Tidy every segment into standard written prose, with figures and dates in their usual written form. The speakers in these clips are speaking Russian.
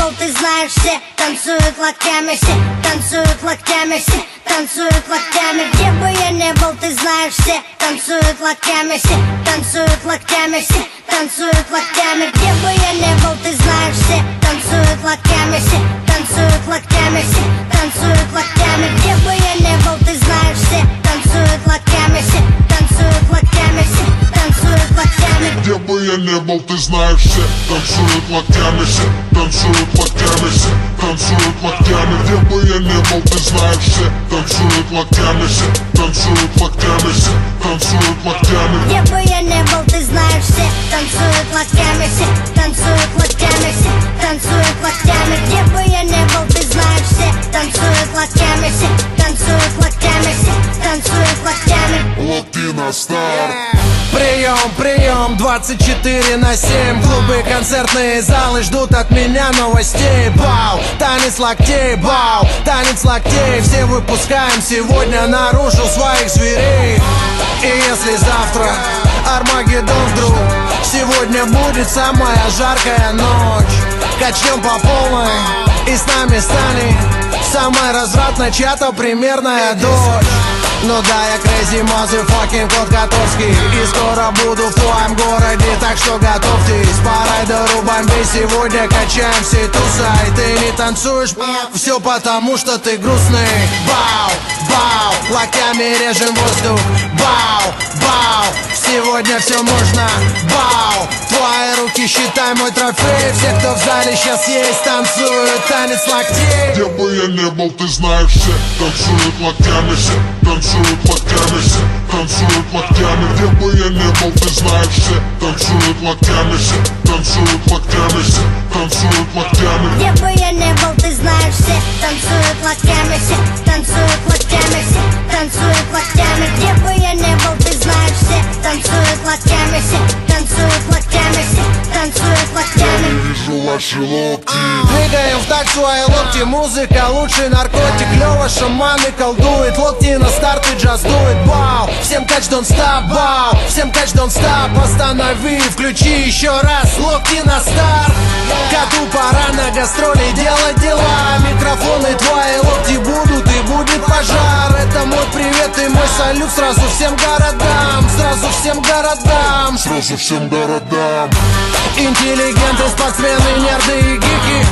был, ты знаешь, все танцуют локтями, все танцуют локтями, все танцуют локтями. Где бы я не был, ты знаешь, все танцуют локтями, все танцуют локтями, все танцуют локтями. Где бы я не был, ты знаешь, все танцуют локтями, все танцуют локтями, все танцуют локтями. Где бы я не был, ты знаешь, все танцуют локтями, все танцуют локтями, все танцуют локтями. Где бы я не был, ты знаешь, все танцуют локтями, все танцуют локтями, все танцуют локтями. Где бы я не был, ты знаешь, все танцуют локтями, все танцуют локтями, все танцуют локтями. Где бы я не был, ты знаешь, все танцуют локтями, все танцуют локтями, все танцуют локтями. Где бы я не был, ты знаешь, все танцуют локтями, все танцуют локтями, все танцуют локтями. Локти на старт. Прием, прием, 24/7. Клубы, концертные залы ждут от меня новостей. Бау, танец локтей, бау, танец локтей. Все выпускаем сегодня наружу своих зверей. И если завтра Армагеддон вдруг, сегодня будет самая жаркая ночь. Качнем по полной и с нами станет самая развратная чья-то примерная дочь. Ну да, я crazy motherfucking кот Котовский, и скоро буду в твоем городе, так что готовьтесь. По райдеру бомбей сегодня качаем всей тусой. Ты не танцуешь, все потому что ты грустный. Бау, бау, локтями режем воздух. Бау, бау, сегодня все можно. Бау, твои руки считай мой трофей. Все, кто в зале сейчас есть, танцуют танец локтей. Где бы я не был, ты знаешь, все танцуют локтями, все танцуют локтями, все танцуют локтями. Где бы я не был, ты знаешь, все танцуют локтями, все танцуют локтями, все танцуют локтями. Где бы я не был, ты знаешь, все танцуют локтями, все танцуют локтями, все танцуют локтями. Где бы я не был, ты знаешь, все танцуют локтями, все танцуют локтями, все танцуют локтями. Вижу ваши локти. Двигаем в такт свои локти, музыка лучший наркотик. Лёва шаманы колдует, локти на старт и джаз дует. Бау, всем кач don't stop, бау, всем кач don't stop. Останови, включи еще раз, локти на старт. Коту пора на гастроли делать дела. Микрофоны твои локти будут и будет пожар. Это мой привет и мой салют сразу всем городам. Сразу всем городам. Сразу всем городам. Интеллигенты, спортсмены, нерды и гики.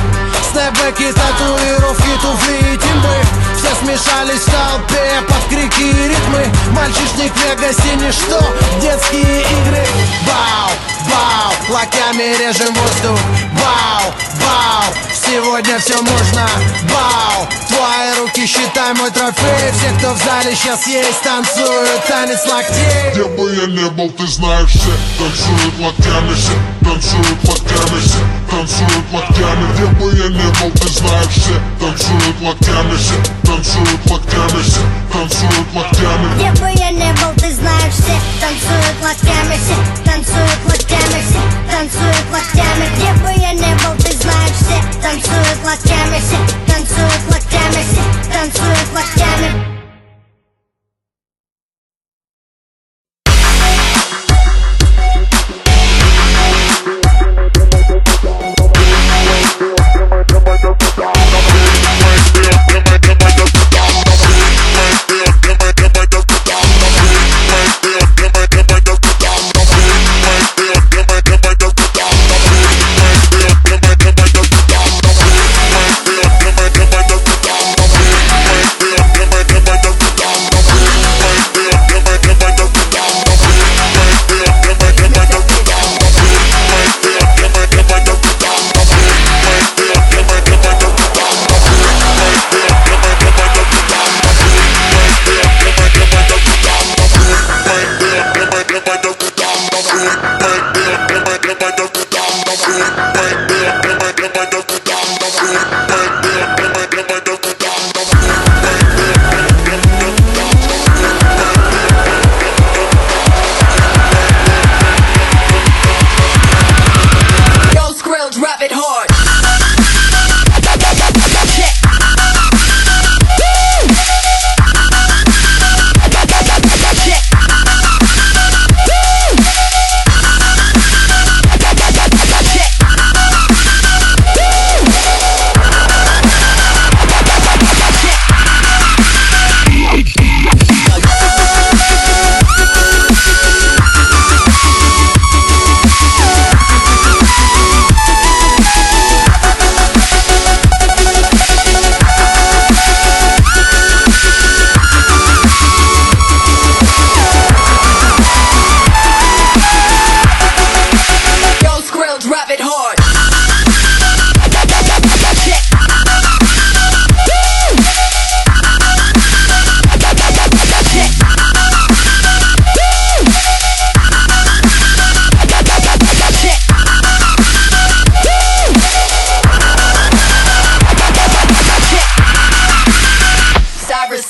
Снэпбэки, татуировки, туфли и тимбы. Все смешались в толпе под крики и ритмы. Мальчишник в Вегасе ничто, детские игры. Бау, бау, локтями режем воздух. Бау, бау, сегодня все можно. Бау, твои руки считай мой трофей. Все, кто в зале сейчас есть, танцуют танец локтей. Где бы я не был, ты знаешь, все танцуют локтями, все танцуют локтями, все танцуют локтями. Где бы я не был, ты знаешь, все танцуют локтями, все танцуют локтями, все танцуют локтями. Где бы я не был, ты знаешь, все танцуют локтями, все танцуют локтями, все танцуют локтями. Где бы я не был, ты знаешь, все танцуют локтями, все танцуют локтями, все танцуют локтями.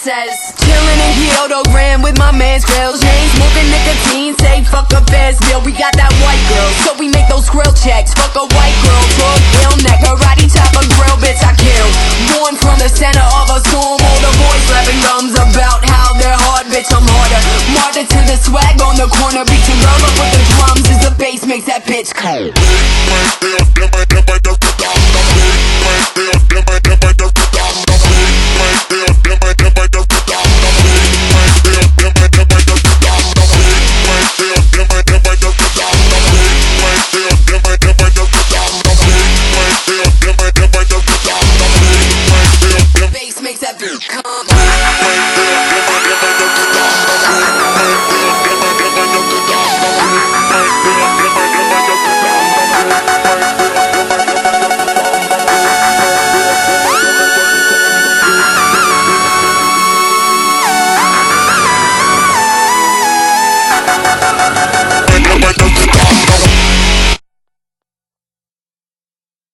says, chillin' in Kyoto Grand with my man's grills. Chain smoking nicotine, say fuck a Ferris wheel. We got that white girl, so we make those grill checks. Fuck a white girl, drug ill neck, karate chop a grill, bitch I kill. Born from the center of a storm, all the boys rapping gums about how they're hard, bitch I'm harder. Martyr to the swag on the corner, beat your girl up with the drums as the bass makes that bitch cold.